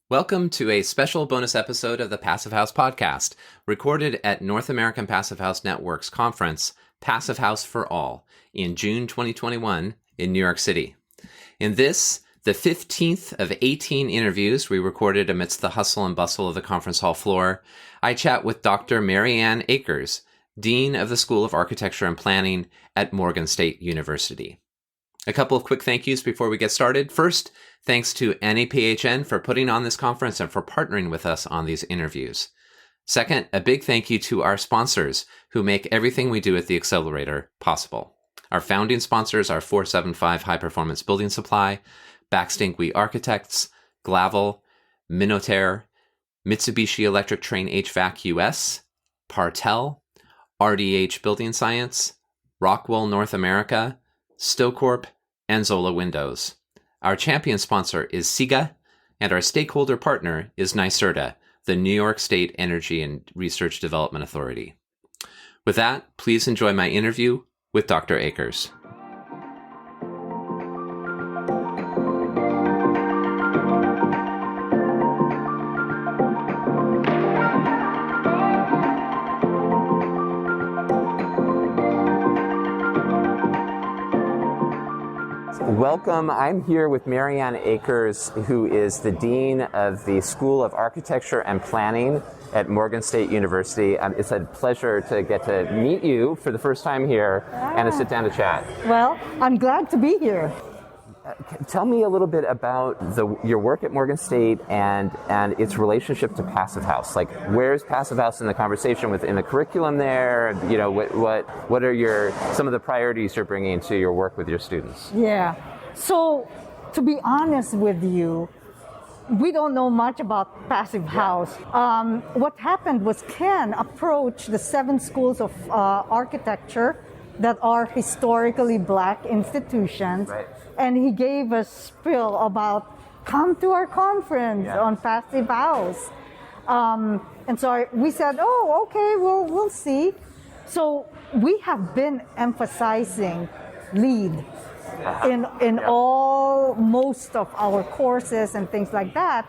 Welcome to a special bonus episode of the Passive House podcast, recorded at North American Passive House Network's conference, Passive House for All, in June 2021 in New York City. In this, the 15th of 18 interviews we recorded amidst the hustle and bustle of the conference hall floor, I chat with Dr. Mary Ann Akers, Dean of the School of Architecture and Planning at Morgan State University. A couple of quick thank yous before we get started. First, thanks to NAPHN for putting on this conference and for partnering with us on these interviews. Second, a big thank you to our sponsors who make everything we do at the Accelerator possible. Our founding sponsors are 475 High Performance Building Supply, Baxting We Architects, Glavel, Minotaur, Mitsubishi Electric Train HVAC US, Partel, RDH Building Science, Rockwell North America, Stocorp, and Zola Windows. Our champion sponsor is SIGA, and our stakeholder partner is NYSERDA, the New York State Energy and Research Development Authority. With that, please enjoy my interview with Dr. Akers. Welcome. I'm here with Mary Ann Akers, who is the Dean of the School of Architecture and Planning at Morgan State University. It's a pleasure to get to meet you for the first time here and to sit down to chat. Well, I'm glad to be here. Tell me a little bit about your work at Morgan State and its relationship to Passive House. Like, where's Passive House in the conversation within the curriculum there? You know, what are some of the priorities you're bringing to your work with your students? Yeah. So, to be honest with you, we don't know much about Passive House. What happened was Ken approached the 7 schools of architecture that are historically Black institutions. Right. And he gave a spiel about, come to our conference on Passive House. And so we said, oh, okay, we'll see. So we have been emphasizing LEED in most of our courses and things like that.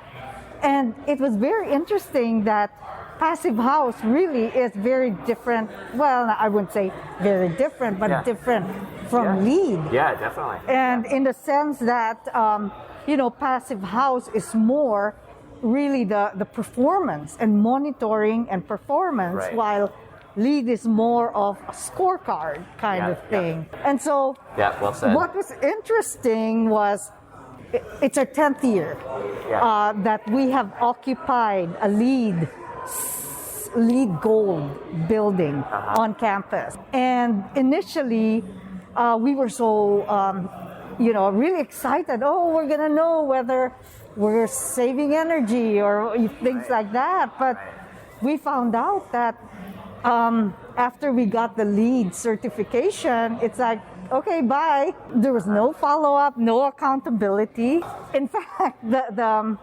And it was very interesting that Passive House really is very different. Well, I wouldn't say very different, but different from LEED. Yeah, definitely. And in the sense that, Passive House is more really the performance and monitoring and performance, while LEED is more of a scorecard kind of thing. And so well said. What was interesting was it's our 10th year that we have occupied a LEED Gold building on campus. And initially, we were so, really excited. Oh, we're going to know whether we're saving energy or things like that. But we found out that after we got the LEED certification, it's like, okay, bye. There was no follow-up, no accountability. In fact, the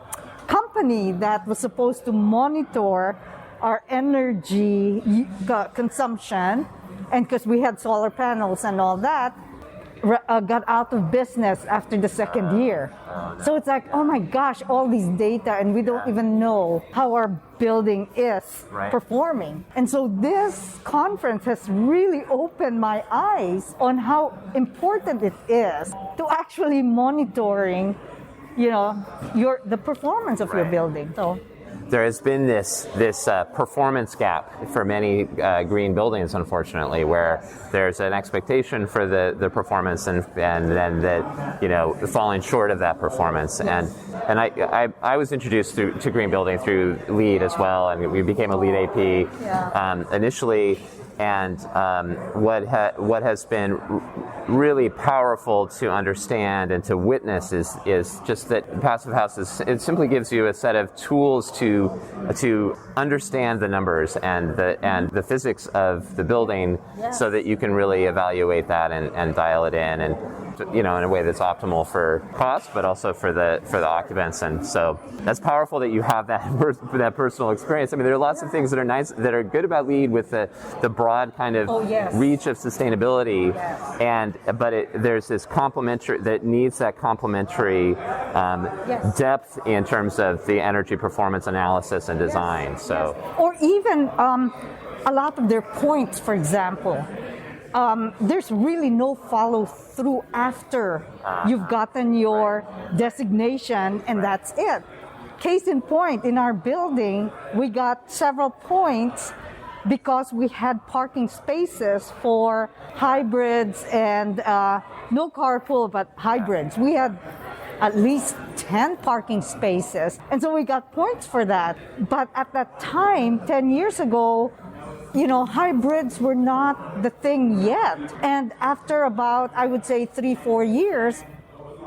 company that was supposed to monitor our energy consumption, and because we had solar panels and all that, got out of business after the second year. So it's like, oh my gosh, all these data, and we don't even know how our building is performing. And so this conference has really opened my eyes on how important it is to actually monitoring, the performance of your building. So there has been this performance gap for many green buildings, unfortunately, where there's an expectation for the performance and then that falling short of that performance. And I was introduced to green building through LEED as well, and we became a LEED AP initially. And what has been really powerful to understand and to witness is just that Passive House it simply gives you a set of tools to understand the numbers and the physics of the building, so that you can really evaluate that and dial it in. in a way that's optimal for cost, but also for the occupants. And so that's powerful that you have that personal experience. I mean, there are lots of things that are nice, that are good about LEED with the broad kind of reach of sustainability, but there's this complementary that needs that complementary depth in terms of the energy performance analysis and design. So, or even a lot of their points, for example. There's really no follow through after you've gotten your designation, and that's it. Case in point, in our building, we got several points because we had parking spaces for hybrids and no carpool, but hybrids. We had at least 10 parking spaces, and so we got points for that. But at that time, 10 years ago, hybrids were not the thing yet. And after about, I would say, 3-4 years,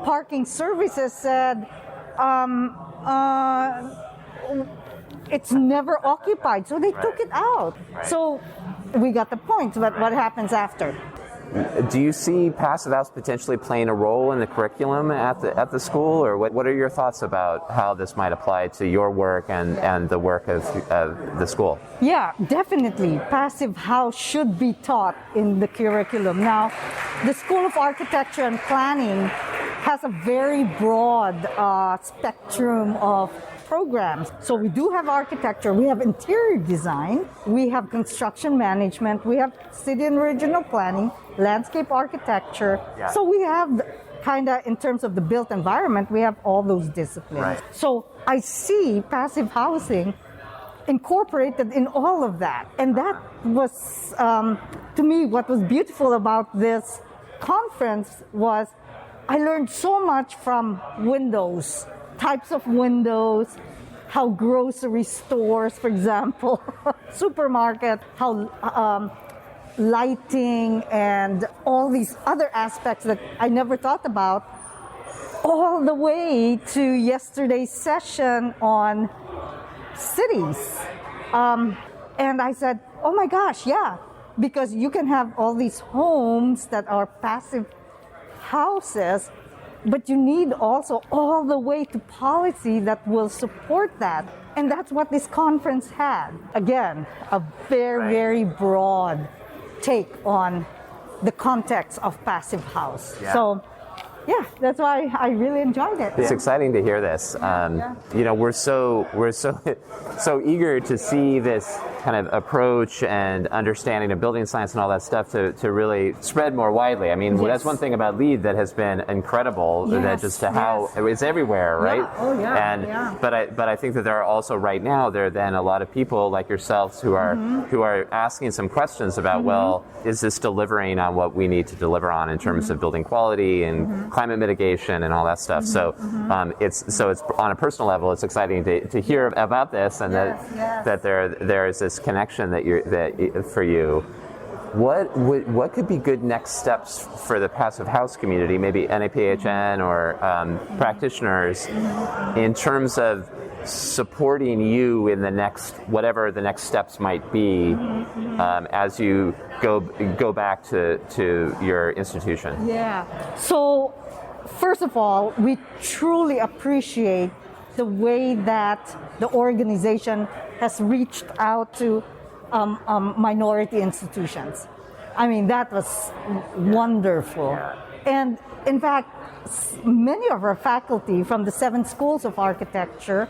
parking services said, it's never occupied. So they took it out. Right. So we got the points, but what happens after? Do you see Passive House potentially playing a role in the curriculum at the school, or what are your thoughts about how this might apply to your work and the work of the school? Yeah, definitely. Passive House should be taught in the curriculum. Now, the School of Architecture and Planning has a very broad spectrum of programs. So we do have architecture, we have interior design, we have construction management, we have city and regional planning, landscape architecture. Yeah. So we have kind of, in terms of the built environment, we have all those disciplines. Right. So I see passive housing incorporated in all of that. And that was, to me, what was beautiful about this conference was I learned so much from windows, types of windows, how grocery stores, for example, supermarket, how lighting and all these other aspects that I never thought about, all the way to yesterday's session on cities. And I said, oh my gosh, yeah, because you can have all these homes that are passive houses, but you need also all the way to policy that will support that. And that's what this conference had. Again, a very, very broad take on the context of passive house. Yeah. So, yeah, that's why I really enjoyed it. It's exciting to hear this. We're so eager to see this kind of approach and understanding of building science and all that stuff to really spread more widely. I mean, that's one thing about LEED that has been incredible. That just to how it's everywhere, right? Yeah. Oh yeah. And but I think that there are also right now there are then a lot of people like yourselves who are asking some questions about well, is this delivering on what we need to deliver on in terms of building quality and climate mitigation and all that stuff. So it's on a personal level, it's exciting to hear about this and that there is this connection that for you. What could be good next steps for the passive house community, maybe NAPHN or practitioners, in terms of supporting you in the next, whatever the next steps might be, as you go back to your institution? Yeah. So, first of all, we truly appreciate the way that the organization has reached out to minority institutions. I mean, that was wonderful. Yeah. And in fact, many of our faculty from the 7 schools of architecture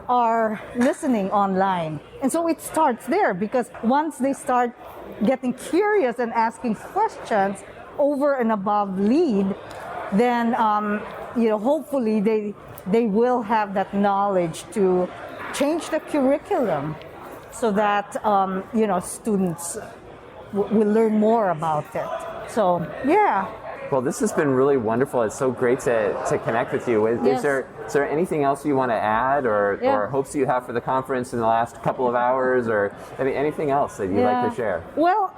are listening online. And so it starts there, because once they start getting curious and asking questions over and above LEED, then hopefully they will have that knowledge to change the curriculum so that students will learn more about it. So yeah. Well, this has been really wonderful. It's so great to connect with you. Is there anything else you want to add or hopes you have for the conference in the last couple of hours, or anything else that you'd like to share? Well,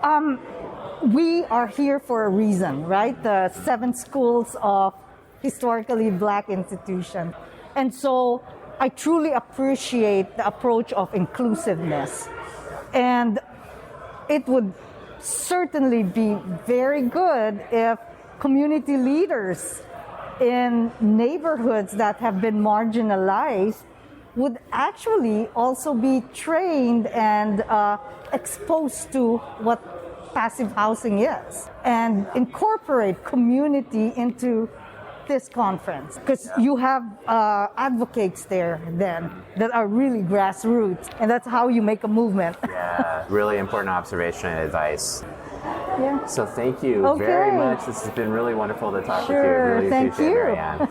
we are here for a reason, right? The 7 schools of historically Black institutions. And so I truly appreciate the approach of inclusiveness. And it would certainly be very good if community leaders in neighborhoods that have been marginalized would actually also be trained and exposed to what passive housing is, and incorporate community into this conference, because you have advocates there then that are really grassroots, and that's how you make a movement. Yeah, really important observation and advice. Yeah. So thank you Okay. very much. This has been really wonderful to talk Sure, with you. Really thank appreciate it, you. Marianne.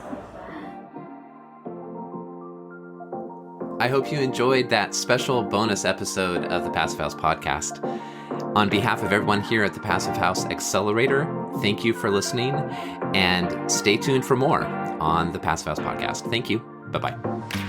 I hope you enjoyed that special bonus episode of the Passive House podcast. On behalf of everyone here at the Passive House Accelerator, thank you for listening, and stay tuned for more on the Passive House podcast. Thank you. Bye-bye.